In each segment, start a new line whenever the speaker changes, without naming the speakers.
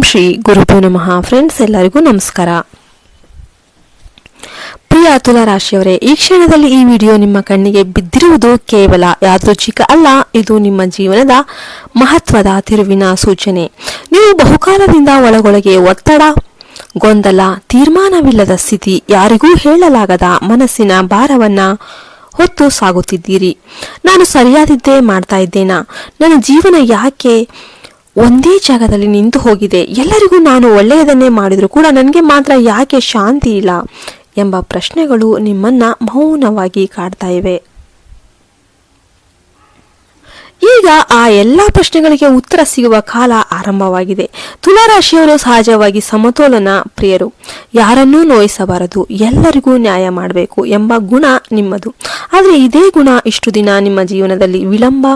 ಶ್ರೀ ಗುರುಭ್ಯೋ ನಮಃ. ಫ್ರೆಂಡ್ಸ್, ಎಲ್ಲರಿಗೂ ನಮಸ್ಕಾರ. ಪ್ರಿಯ ತುಲಾ ರಾಶಿಯವರೇ, ಈ ಕ್ಷಣದಲ್ಲಿ ಈ ವಿಡಿಯೋ ನಿಮ್ಮ ಕಣ್ಣಿಗೆ ಬಿದ್ದಿರುವುದು ಕೇವಲ ಯಾದೃಚ್ಛಿಕ ಅಲ್ಲ. ಇದು ನಿಮ್ಮ ಜೀವನದ ಮಹತ್ವದ ತಿರುವಿನ ಸೂಚನೆ. ನೀವು ಬಹುಕಾಲದಿಂದ ಒಳಗೊಳಗೆ ಒತ್ತಡ, ಗೊಂದಲ, ತೀರ್ಮಾನವಿಲ್ಲದ ಸ್ಥಿತಿ, ಯಾರಿಗೂ ಹೇಳಲಾಗದ ಮನಸ್ಸಿನ ಭಾರವನ್ನ ಹೊತ್ತು ಸಾಗುತ್ತಿದ್ದೀರಿ. ನಾನು ಸರಿಯಾದಿದ್ದೇ ಮಾಡ್ತಾ ಇದ್ದೇನಾ? ನನ್ನ ಜೀವನ ಯಾಕೆ ಒಂದೇ ಜಾಗದಲ್ಲಿ ನಿಂತು ಹೋಗಿದೆ? ಎಲ್ಲರಿಗೂ ನಾನು ಒಳ್ಳೆಯದನ್ನೇ ಮಾಡಿದರೂ ಕೂಡ ನನಗೆ ಮಾತ್ರ ಯಾಕೆ ಶಾಂತಿ ಇಲ್ಲ ಎಂಬ ಪ್ರಶ್ನೆಗಳು ನಿಮ್ಮನ್ನ ಮೌನವಾಗಿ ಕಾಡ್ತಾ ಇವೆ. ಈಗ ಆ ಎಲ್ಲ ಪ್ರಶ್ನೆಗಳಿಗೆ ಉತ್ತರ ಸಿಗುವ ಕಾಲ ಆರಂಭವಾಗಿದೆ. ತುಲಾರಾಶಿಯವರು ಸಹಜವಾಗಿ ಸಮತೋಲನ ಪ್ರಿಯರು. ಯಾರನ್ನೂ ನೋಯಿಸಬಾರದು, ಎಲ್ಲರಿಗೂ ನ್ಯಾಯ ಮಾಡಬೇಕು ಎಂಬ ಗುಣ ನಿಮ್ಮದು. ಆದರೆ ಇದೇ ಗುಣ ಇಷ್ಟು ದಿನ ನಿಮ್ಮ ಜೀವನದಲ್ಲಿ ವಿಳಂಬ,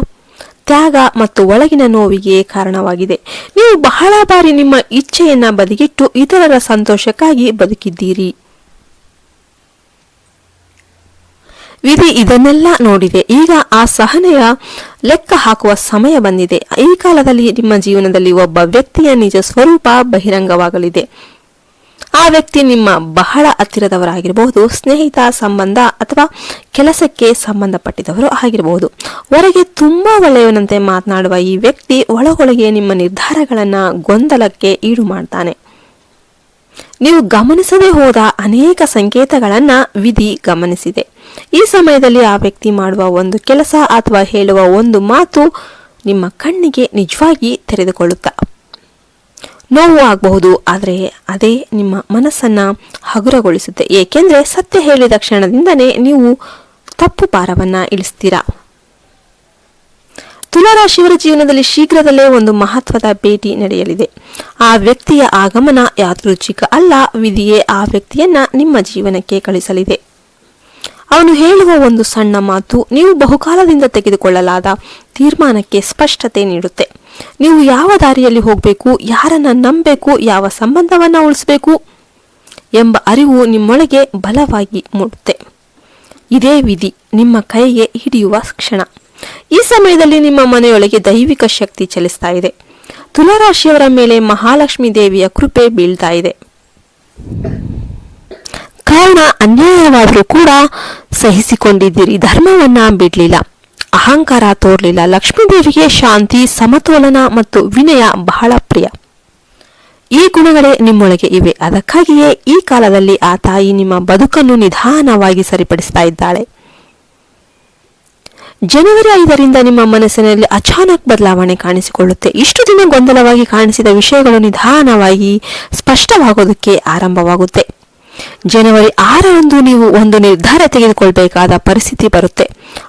ತ್ಯಾಗ ಮತ್ತು ಒಳಗಿನ ನೋವಿಗೆ ಕಾರಣವಾಗಿದೆ. ನೀವು ಬಹಳ ಬಾರಿ ನಿಮ್ಮ ಇಚ್ಛೆಯನ್ನ ಬದಿಗಿಟ್ಟು ಇತರರ ಸಂತೋಷಕ್ಕಾಗಿ ಬದುಕಿದ್ದೀರಿ. ವಿಧಿ ಇದನ್ನೆಲ್ಲ ನೋಡಿದೆ. ಈಗ ಆ ಸಹನೆಯ ಲೆಕ್ಕ ಹಾಕುವ ಸಮಯ ಬಂದಿದೆ. ಈ ಕಾಲದಲ್ಲಿ ನಿಮ್ಮ ಜೀವನದಲ್ಲಿ ಒಬ್ಬ ವ್ಯಕ್ತಿಯ ನಿಜ ಸ್ವರೂಪ ಬಹಿರಂಗವಾಗಲಿದೆ. ಆ ವ್ಯಕ್ತಿ ನಿಮ್ಮ ಬಹಳ ಹತ್ತಿರದವರಾಗಿರಬಹುದು, ಸ್ನೇಹಿತ, ಸಂಬಂಧ ಅಥವಾ ಕೆಲಸಕ್ಕೆ ಸಂಬಂಧಪಟ್ಟಿದವರು ಆಗಿರಬಹುದು. ಹೊರಗೆ ತುಂಬಾ ಒಳ್ಳೆಯವನಂತೆ ಮಾತನಾಡುವ ಈ ವ್ಯಕ್ತಿ ಒಳಗೊಳಗೆ ನಿಮ್ಮ ನಿರ್ಧಾರಗಳನ್ನ ಗೊಂದಲಕ್ಕೆ ಈಡು ಮಾಡ್ತಾನೆ. ನೀವು ಗಮನಿಸದೇ ಹೋದ ಅನೇಕ ಸಂಕೇತಗಳನ್ನ ವಿಧಿ ಗಮನಿಸಿದೆ. ಈ ಸಮಯದಲ್ಲಿ ಆ ವ್ಯಕ್ತಿ ಮಾಡುವ ಒಂದು ಕೆಲಸ ಅಥವಾ ಹೇಳುವ ಒಂದು ಮಾತು ನಿಮ್ಮ ಕಣ್ಣಿಗೆ ನಿಜವಾಗಿ ತೆರೆದುಕೊಳ್ಳುತ್ತಾ ನೋವು ಆಗಬಹುದು, ಆದರೆ ಅದೇ ನಿಮ್ಮ ಮನಸ್ಸನ್ನ ಹಗುರಗೊಳಿಸುತ್ತೆ. ಏಕೆಂದ್ರೆ ಸತ್ಯ ಹೇಳಿದ ಕ್ಷಣದಿಂದನೇ ನೀವು ತಪ್ಪು ಭಾರವನ್ನ ಇಳಿಸ್ತೀರಾ. ತುಲಾರಾಶಿಯವರ ಜೀವನದಲ್ಲಿ ಶೀಘ್ರದಲ್ಲೇ ಒಂದು ಮಹತ್ವದ ಭೇಟಿ ನಡೆಯಲಿದೆ. ಆ ವ್ಯಕ್ತಿಯ ಆಗಮನ ಯಾದೃಚ್ಛಿಕ ಅಲ್ಲ, ವಿಧಿಯೇ ಆ ವ್ಯಕ್ತಿಯನ್ನ ನಿಮ್ಮ ಜೀವನಕ್ಕೆ ಕಳಿಸಲಿದೆ. ಅವನು ಹೇಳುವ ಒಂದು ಸಣ್ಣ ಮಾತು ನೀವು ಬಹುಕಾಲದಿಂದ ತೆಗೆದುಕೊಳ್ಳಲಾದ ತೀರ್ಮಾನಕ್ಕೆ ಸ್ಪಷ್ಟತೆ ನೀಡುತ್ತೆ. ನೀವು ಯಾವ ದಾರಿಯಲ್ಲಿ ಹೋಗಬೇಕು, ಯಾರನ್ನ ನಂಬಬೇಕು, ಯಾವ ಸಂಬಂಧವನ್ನ ಉಳಿಸಬೇಕು ಎಂಬ ಅರಿವು ನಿಮ್ಮೊಳಗೆ ಬಲವಾಗಿ ಮೂಡುತ್ತೆ. ಇದೇ ವಿಧಿ ನಿಮ್ಮ ಕೈಗೆ ಹಿಡಿಯುವ ಕ್ಷಣ. ಈ ಸಮಯದಲ್ಲಿ ನಿಮ್ಮ ಮನೆಯೊಳಗೆ ದೈವಿಕ ಶಕ್ತಿ ಚಲಿಸ್ತಾ ಇದೆ. ತುಲಾರಾಶಿಯವರ ಮೇಲೆ ಮಹಾಲಕ್ಷ್ಮಿ ದೇವಿಯ ಕೃಪೆ ಬೀಳ್ತಾ ಇದೆ. ಕಾರಣ ಅನ್ಯಾಯವಾದರೂ ಕೂಡ ಸಹಿಸಿಕೊಂಡಿದ್ದೀರಿ, ಧರ್ಮವನ್ನ ಬಿಡ್ಲಿಲ್ಲ, ಅಹಂಕಾರ ತೋರ್ಲಿಲ್ಲ. ಲಕ್ಷ್ಮೀ ದೇವಿಗೆ ಶಾಂತಿ, ಸಮತೋಲನ ಮತ್ತು ವಿನಯ ಬಹಳ ಪ್ರಿಯ. ಈ ಗುಣಗಳೇ ನಿಮ್ಮೊಳಗೆ ಇವೆ. ಅದಕ್ಕಾಗಿಯೇ ಈ ಕಾಲದಲ್ಲಿ ಆ ತಾಯಿ ನಿಮ್ಮ ಬದುಕನ್ನು ನಿಧಾನವಾಗಿ ಸರಿಪಡಿಸ್ತಾ ಇದ್ದಾಳೆ. ಜನವರಿ 5ರಿಂದ ನಿಮ್ಮ ಮನಸ್ಸಿನಲ್ಲಿ ಅಚಾನಕ್ ಬದಲಾವಣೆ ಕಾಣಿಸಿಕೊಳ್ಳುತ್ತೆ. ಇಷ್ಟು ದಿನ ಗೊಂದಲವಾಗಿ ಕಾಣಿಸಿದ ವಿಷಯಗಳು ನಿಧಾನವಾಗಿ ಸ್ಪಷ್ಟವಾಗೋದಕ್ಕೆ ಆರಂಭವಾಗುತ್ತೆ. ಜನವರಿ 6ರಂದು ನೀವು ಒಂದು ನಿರ್ಧಾರ ತೆಗೆದುಕೊಳ್ಬೇಕಾದ ಪರಿಸ್ಥಿತಿ ಬರುತ್ತೆ.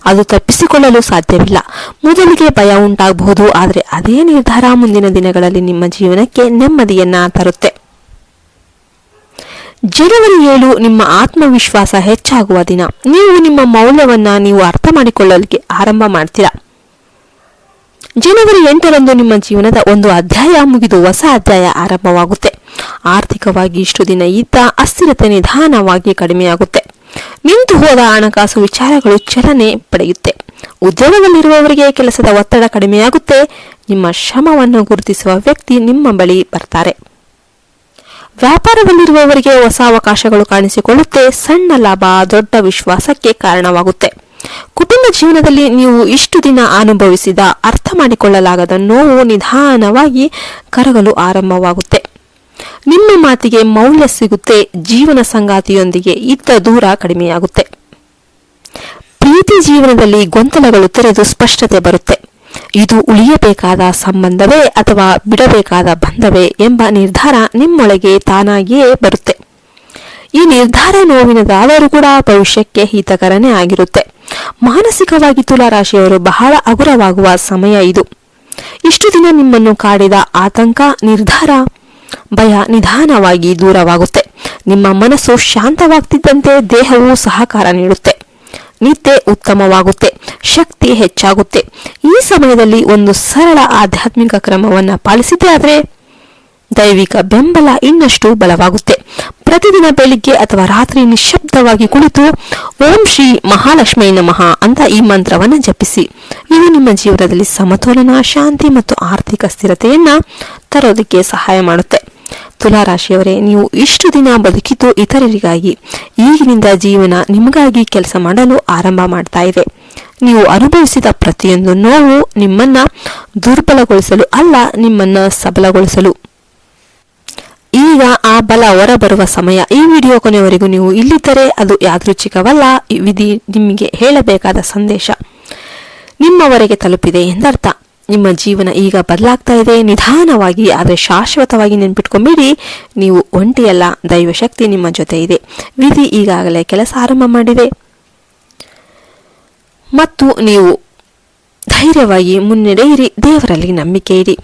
ಅದು ತಪ್ಪಿಸಿಕೊಳ್ಳಲು ಸಾಧ್ಯವಿಲ್ಲ. ಮೊದಲಿಗೆ ಭಯ ಉಂಟಾಗಬಹುದು, ಆದರೆ ಅದೇ ನಿರ್ಧಾರ ಮುಂದಿನ ದಿನಗಳಲ್ಲಿ ನಿಮ್ಮ ಜೀವನಕ್ಕೆ ನೆಮ್ಮದಿಯನ್ನ ತರುತ್ತೆ. ಜನವರಿ 7 ನಿಮ್ಮ ಆತ್ಮವಿಶ್ವಾಸ ಹೆಚ್ಚಾಗುವ ದಿನ. ನೀವು ನಿಮ್ಮ ಮೌಲ್ಯವನ್ನ ನೀವು ಅರ್ಥ ಮಾಡಿಕೊಳ್ಳಲಿಕ್ಕೆ ಆರಂಭ ಮಾಡ್ತೀರಾ. ಜನವರಿ 8ರಂದು ನಿಮ್ಮ ಜೀವನದ ಒಂದು ಅಧ್ಯಾಯ ಮುಗಿದು ಹೊಸ ಅಧ್ಯಾಯ ಆರಂಭವಾಗುತ್ತೆ. ಆರ್ಥಿಕವಾಗಿ ಇಷ್ಟು ದಿನ ಇದ್ದ ಅಸ್ಥಿರತೆ ನಿಧಾನವಾಗಿ ಕಡಿಮೆಯಾಗುತ್ತೆ. ನಿಂತು ಹೋದ ಹಣಕಾಸು ವಿಚಾರಗಳು ಚಲನೆ ಪಡೆಯುತ್ತೆ. ಉದ್ಯೋಗದಲ್ಲಿರುವವರಿಗೆ ಕೆಲಸದ ಒತ್ತಡ ಕಡಿಮೆಯಾಗುತ್ತೆ. ನಿಮ್ಮ ಶ್ರಮವನ್ನು ಗುರುತಿಸುವ ವ್ಯಕ್ತಿ ನಿಮ್ಮ ಬಳಿ ಬರ್ತಾರೆ. ವ್ಯಾಪಾರದಲ್ಲಿರುವವರಿಗೆ ಹೊಸ ಅವಕಾಶಗಳು ಕಾಣಿಸಿಕೊಳ್ಳುತ್ತೆ. ಸಣ್ಣ ಲಾಭ ದೊಡ್ಡ ವಿಶ್ವಾಸಕ್ಕೆ ಕಾರಣವಾಗುತ್ತೆ. ಕುಟುಂಬ ಜೀವನದಲ್ಲಿ ನೀವು ಇಷ್ಟು ದಿನ ಅನುಭವಿಸಿದ ಅರ್ಥ ಮಾಡಿಕೊಳ್ಳಲಾಗದ ನೋವು ನಿಧಾನವಾಗಿ ಕರಗಲು ಆರಂಭವಾಗುತ್ತೆ. ನಿಮ್ಮ ಮಾತಿಗೆ ಮೌಲ್ಯ ಸಿಗುತ್ತೆ. ಜೀವನ ಸಂಗಾತಿಯೊಂದಿಗೆ ಇದ್ದ ದೂರ ಕಡಿಮೆಯಾಗುತ್ತೆ. ಪ್ರೀತಿ ಜೀವನದಲ್ಲಿ ಗೊಂದಲಗಳು ತೆರೆದು ಸ್ಪಷ್ಟತೆ ಬರುತ್ತೆ. ಇದು ಉಳಿಯಬೇಕಾದ ಸಂಬಂಧವೇ ಅಥವಾ ಬಿಡಬೇಕಾದ ಬಂಧವೇ ಎಂಬ ನಿರ್ಧಾರ ನಿಮ್ಮೊಳಗೆ ತಾನಾಗಿಯೇ ಬರುತ್ತೆ. ಈ ನಿರ್ಧಾರ ನೋವಿನದಾದರೂ ಕೂಡ ಭವಿಷ್ಯಕ್ಕೆ ಹಿತಕರನೇ ಆಗಿರುತ್ತೆ. ಮಾನಸಿಕವಾಗಿ ತುಲಾರಾಶಿಯವರು ಬಹಳ ಹಗುರವಾಗುವ ಸಮಯ ಇದು. ಇಷ್ಟು ದಿನ ನಿಮ್ಮನ್ನು ಕಾಡಿದ ಆತಂಕ, ನಿರ್ಧಾರ, ಭಯ ನಿಧಾನವಾಗಿ ದೂರವಾಗುತ್ತೆ. ನಿಮ್ಮ ಮನಸ್ಸು ಶಾಂತವಾಗ್ತಿದ್ದಂತೆ ದೇಹವು ಸಹಕಾರ ನೀಡುತ್ತೆ. ನಿದ್ದೆ ಉತ್ತಮವಾಗುತ್ತೆ, ಶಕ್ತಿ ಹೆಚ್ಚಾಗುತ್ತೆ. ಈ ಸಮಯದಲ್ಲಿ ಒಂದು ಸರಳ ಆಧ್ಯಾತ್ಮಿಕ ಕ್ರಮವನ್ನ ಪಾಲಿಸಿದ್ದೇ ಆದ್ರೆ ದೈವಿಕ ಬೆಂಬಲ ಇನ್ನಷ್ಟು ಬಲವಾಗುತ್ತೆ. ಪ್ರತಿದಿನ ಬೆಳಿಗ್ಗೆ ಅಥವಾ ರಾತ್ರಿ ನಿಶ್ಶಬ್ದವಾಗಿ ಕುಳಿತು ಓಂ ಶ್ರೀ ಮಹಾಲಕ್ಷ್ಮೀ ನಮಃ ಅಂತ ಈ ಮಂತ್ರವನ್ನು ಜಪಿಸಿ. ಇದು ನಿಮ್ಮ ಜೀವನದಲ್ಲಿ ಸಮತೋಲನ, ಶಾಂತಿ ಮತ್ತು ಆರ್ಥಿಕ ಸ್ಥಿರತೆಯನ್ನ ತರೋದಕ್ಕೆ ಸಹಾಯ ಮಾಡುತ್ತೆ. ತುಲಾರಾಶಿಯವರೇ, ನೀವು ಇಷ್ಟು ದಿನ ಬದುಕಿದ್ದು ಇತರರಿಗಾಗಿ. ಈಗಿನಿಂದ ಜೀವನ ನಿಮಗಾಗಿ ಕೆಲಸ ಮಾಡಲು ಆರಂಭ ಮಾಡ್ತಾ ಇದೆ. ನೀವು ಅನುಭವಿಸಿದ ಪ್ರತಿಯೊಂದು ನೋವು ನಿಮ್ಮನ್ನ ದುರ್ಬಲಗೊಳಿಸಲು ಅಲ್ಲ, ನಿಮ್ಮನ್ನ ಸಬಲಗೊಳಿಸಲು. ಈಗ ಆ ಬಲ ಹೊರಬರುವ ಸಮಯ. ಈ ವಿಡಿಯೋ ಕೊನೆಯವರೆಗೂ ನೀವು ಇಲ್ಲಿದ್ದರೆ ಅದು ಯಾದೃಚ್ಛಿಕವಲ್ಲ. ವಿಧಿ ನಿಮಗೆ ಹೇಳಬೇಕಾದ ಸಂದೇಶ ನಿಮ್ಮವರೆಗೆ ತಲುಪಿದೆ ಎಂದರ್ಥ. ನಿಮ್ಮ ಜೀವನ ಈಗ ಬದಲಾಗ್ತಾ ಇದೆ, ನಿಧಾನವಾಗಿ ಆದರೆ ಶಾಶ್ವತವಾಗಿ. ನೆನ್ಪಿಟ್ಕೊಂಬಿಡಿ, ನೀವು ಒಂಟಿಯಲ್ಲ, ದೈವಶಕ್ತಿ ನಿಮ್ಮ ಜೊತೆ ಇದೆ. ವಿಧಿ ಈಗಾಗಲೇ ಕೆಲಸ ಆರಂಭ ಮಾಡಿದೆ ಮತ್ತು ನೀವು ಧೈರ್ಯವಾಗಿ ಮುನ್ನಡೆಯಿರಿ. ದೇವರಲ್ಲಿ ನಂಬಿಕೆ ಇಡಿ.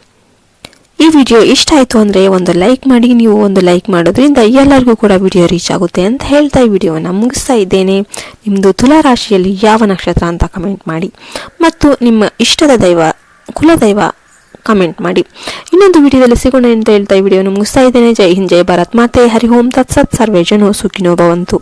ಈ ವಿಡಿಯೋ ಇಷ್ಟ ಆಯಿತು ಅಂದರೆ ಒಂದು ಲೈಕ್ ಮಾಡಿ. ನೀವು ಒಂದು ಲೈಕ್ ಮಾಡೋದ್ರಿಂದ ಎಲ್ಲರಿಗೂ ಕೂಡ ವಿಡಿಯೋ ರೀಚ್ ಆಗುತ್ತೆ ಅಂತ ಹೇಳ್ತಾ ಈ ವಿಡಿಯೋವನ್ನು ಮುಗಿಸ್ತಾ ಇದ್ದೇನೆ. ನಿಮ್ಮದು ತುಲಾರಾಶಿಯಲ್ಲಿ ಯಾವ ನಕ್ಷತ್ರ ಅಂತ ಕಮೆಂಟ್ ಮಾಡಿ ಮತ್ತು ನಿಮ್ಮ ಇಷ್ಟದ ಕುಲದೈವ ಕಮೆಂಟ್ ಮಾಡಿ. ಇನ್ನೊಂದು ವಿಡಿಯೋದಲ್ಲಿ ಸಿಗೋಣ ಅಂತ ಹೇಳ್ತಾ ಈ ವಿಡಿಯೋನ ಮುಗಿಸ್ತಾ ಇದ್ದೇನೆ. ಜೈ ಹಿಂದ್, ಜೈ ಭಾರತ್ ಮಾತೆ, ಹರಿ ಓಂ ತತ್ಸತ್, ಸರ್ವೇ ಜನೋ ಸುಖಿನೋ ಭವಂತು.